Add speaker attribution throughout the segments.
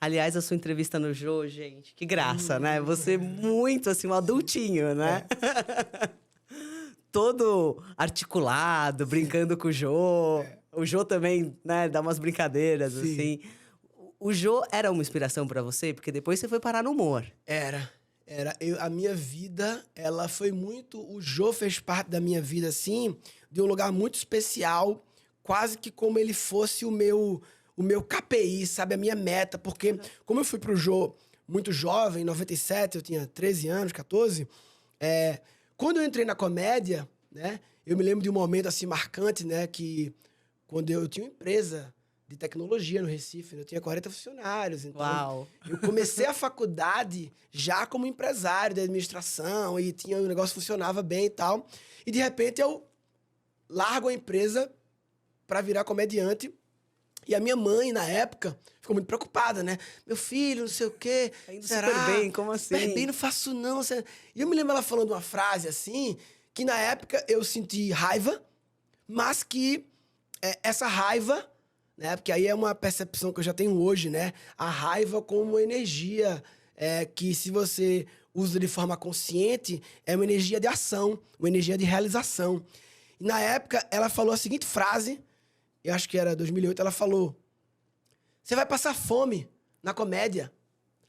Speaker 1: Aliás, a sua entrevista no Jô, gente, que graça, né? Você muito, assim, um adultinho, né? Todo articulado, brincando com o Jô. O Jô também, né, dá umas brincadeiras,
Speaker 2: Sim.
Speaker 1: assim. O Jô era uma inspiração pra você? Porque depois você foi parar no humor.
Speaker 2: Era. A minha vida, ela foi muito... O Jô fez parte da minha vida, assim, de um lugar muito especial, quase que como ele fosse o meu KPI, sabe? A minha meta. Porque, como eu fui pro Jô muito jovem, em 97, eu tinha 13 anos, 14... Quando eu entrei na comédia, né? Eu me lembro de um momento, assim, marcante, né? Que quando eu tinha uma empresa de tecnologia no Recife, né, eu tinha 40 funcionários. Então,
Speaker 1: Uau!
Speaker 2: eu comecei a faculdade já como empresário de administração e o negócio funcionava bem e tal. E, de repente, eu largo a empresa para virar comediante. E a minha mãe, na época, ficou muito preocupada, né? Meu filho, não sei o quê.
Speaker 1: Tá indo
Speaker 2: será?
Speaker 1: super bem, como assim?
Speaker 2: Super bem, não faço não. E eu me lembro ela falando uma frase assim, que na época eu senti raiva, mas que essa raiva, né? Porque aí é uma percepção que eu já tenho hoje, né? A raiva como uma energia que, se você usa de forma consciente, é uma energia de ação, uma energia de realização. E na época, ela falou a seguinte frase, eu acho que era 2008, ela falou: você vai passar fome na comédia.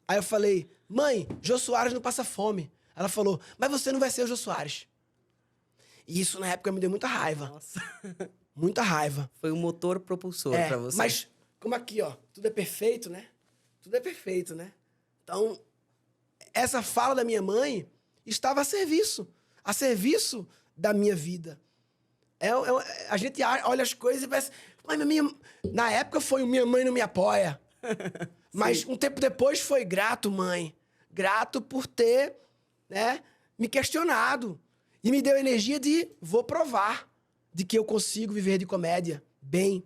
Speaker 2: Aí eu falei: mãe, Jô Soares não passa fome. Ela falou: mas você não vai ser o Jô Soares. E isso, na época, me deu muita raiva.
Speaker 1: Nossa.
Speaker 2: Muita raiva.
Speaker 1: Foi um motor propulsor pra você.
Speaker 2: Mas, como aqui, ó, tudo é perfeito, né? Tudo é perfeito, né? Então, essa fala da minha mãe estava a serviço da minha vida. A gente olha as coisas e pensa, mas na época foi minha mãe não me apoia. Mas um tempo depois foi grato, mãe. Grato por ter, né, me questionado. E me deu energia de vou provar de que eu consigo viver de comédia bem.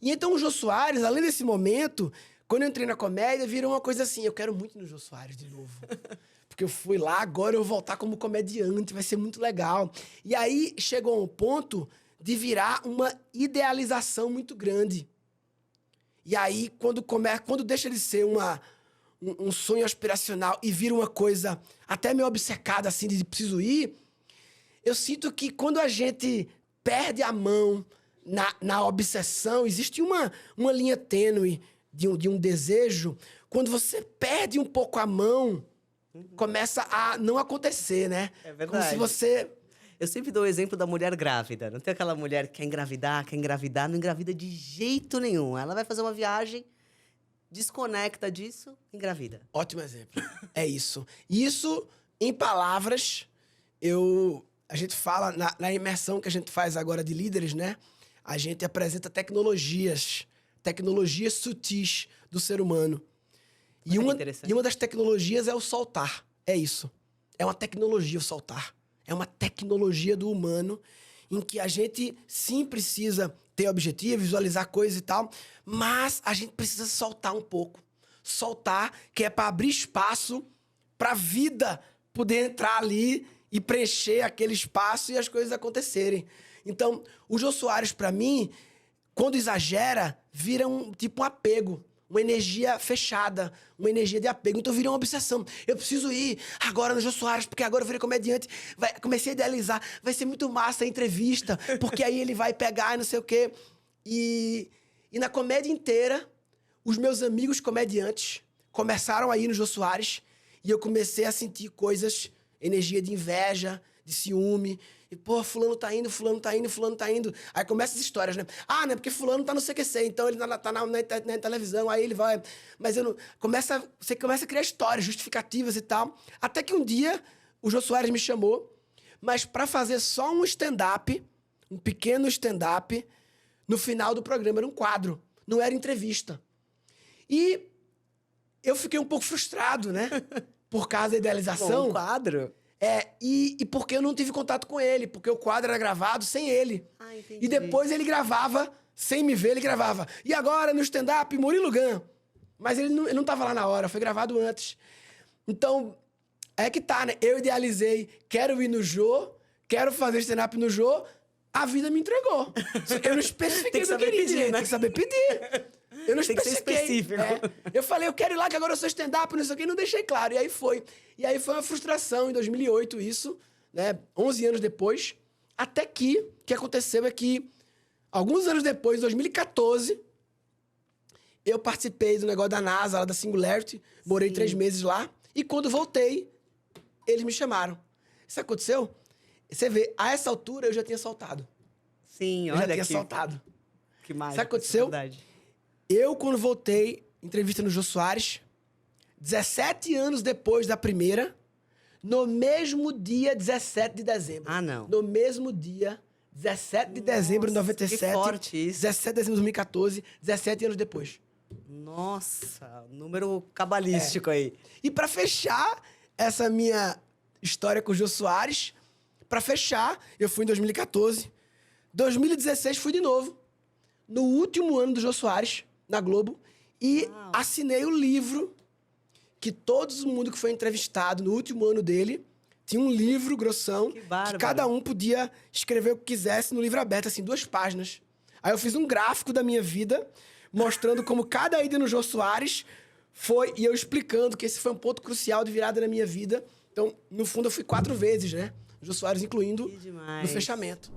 Speaker 2: E então o Jô Soares, além desse momento, quando eu entrei na comédia, virou uma coisa assim, eu quero muito ir no Jô Soares de novo. Porque eu fui lá, agora eu vou voltar como comediante, vai ser muito legal. E aí chegou a um ponto de virar uma idealização muito grande. E aí, quando deixa de ser um sonho aspiracional e vira uma coisa até meio obcecada, assim, de preciso ir, eu sinto que quando a gente perde a mão na obsessão, existe uma linha tênue de um desejo. Quando você perde um pouco a mão, começa a não acontecer, né?
Speaker 1: É verdade.
Speaker 2: Como se você...
Speaker 1: Eu sempre dou o exemplo da mulher grávida. Não tem aquela mulher que quer engravidar, não engravida de jeito nenhum. Ela vai fazer uma viagem, desconecta disso, engravida.
Speaker 2: Ótimo exemplo. É isso. Isso, em palavras, a gente fala, na imersão que a gente faz agora de líderes, né? A gente apresenta tecnologias sutis do ser humano. E uma das tecnologias é o soltar. É isso. É uma tecnologia o soltar. É uma tecnologia do humano em que a gente sim precisa ter objetivo, visualizar coisas e tal, mas a gente precisa soltar um pouco. Soltar, que é para abrir espaço para a vida poder entrar ali e preencher aquele espaço e as coisas acontecerem. Então, o Jô Soares, para mim, quando exagera, vira um apego. Uma energia fechada, uma energia de apego. Então vira uma obsessão. Eu preciso ir agora no Jô Soares, porque agora eu virei comediante. Comecei a idealizar. Vai ser muito massa a entrevista, porque aí ele vai pegar e não sei o quê. E na comédia inteira, os meus amigos comediantes começaram a ir no Jô Soares e eu comecei a sentir coisas, energia de inveja, de ciúme. E, pô, fulano tá indo, fulano tá indo, fulano tá indo. Aí começam as histórias, né? Ah, né? Porque fulano tá no CQC, então ele tá na televisão, aí ele vai... Mas eu não... Você começa a criar histórias, justificativas e tal. Até que um dia, o Jô Soares me chamou, mas pra fazer só um stand-up, um pequeno stand-up, no final do programa. Era um quadro, não era entrevista. E eu fiquei um pouco frustrado, né? Por causa da idealização.
Speaker 1: Bom, um quadro?
Speaker 2: E porque eu não tive contato com ele, porque o quadro era gravado sem ele.
Speaker 1: Ah, entendi.
Speaker 2: E depois ele gravava, sem me ver, ele gravava. E agora, no stand-up, Murilo Gun. Mas ele não tava lá na hora, foi gravado antes. Então, é que tá, né? Eu idealizei, quero ir no Jô, quero fazer stand-up no Jô, a vida me entregou. Eu não especifiquei o que eu queria, né? Tem que saber pedir. Eu não
Speaker 1: Tem que ser
Speaker 2: especifiquei.
Speaker 1: específico.
Speaker 2: Eu falei, eu quero ir lá que agora eu sou stand-up, não sei o quê, e não deixei claro. E aí foi. E aí foi uma frustração em 2008 isso, né? 11 anos depois. Até que o que aconteceu é que, alguns anos depois, em 2014, eu participei do negócio da NASA, lá da Singularity. Morei
Speaker 1: Sim.
Speaker 2: 3 meses lá. E quando voltei, eles me chamaram. Isso aconteceu? Você vê, a essa altura eu já tinha saltado.
Speaker 1: Sim,
Speaker 2: Eu já
Speaker 1: olha
Speaker 2: tinha
Speaker 1: que,
Speaker 2: saltado.
Speaker 1: que mágico.
Speaker 2: Sabe o que aconteceu?
Speaker 1: isso é verdade.
Speaker 2: Eu, quando voltei, entrevista no Jô Soares, 17 anos depois da primeira, no mesmo dia 17 de dezembro.
Speaker 1: Ah, não.
Speaker 2: No mesmo dia, 17 de dezembro de
Speaker 1: Nossa,
Speaker 2: 97.
Speaker 1: que forte isso.
Speaker 2: 17 de dezembro de 2014, 17 anos depois.
Speaker 1: Nossa, número cabalístico aí.
Speaker 2: E pra fechar essa minha história com o Jô Soares, pra fechar, eu fui em 2014. 2016 fui de novo. No último ano do Jô Soares, na Globo. E
Speaker 1: Uau.
Speaker 2: assinei o livro que todo mundo que foi entrevistado no último ano dele tinha um livro grossão
Speaker 1: Que bárbaro.
Speaker 2: cada um podia escrever o que quisesse no livro aberto, assim, 2 páginas. Aí eu fiz um gráfico da minha vida, mostrando como cada ida no Jô Soares foi, e eu explicando que esse foi um ponto crucial de virada na minha vida. Então, no fundo, eu fui 4 vezes, né? O Jô Soares incluindo
Speaker 1: Que demais.
Speaker 2: no fechamento.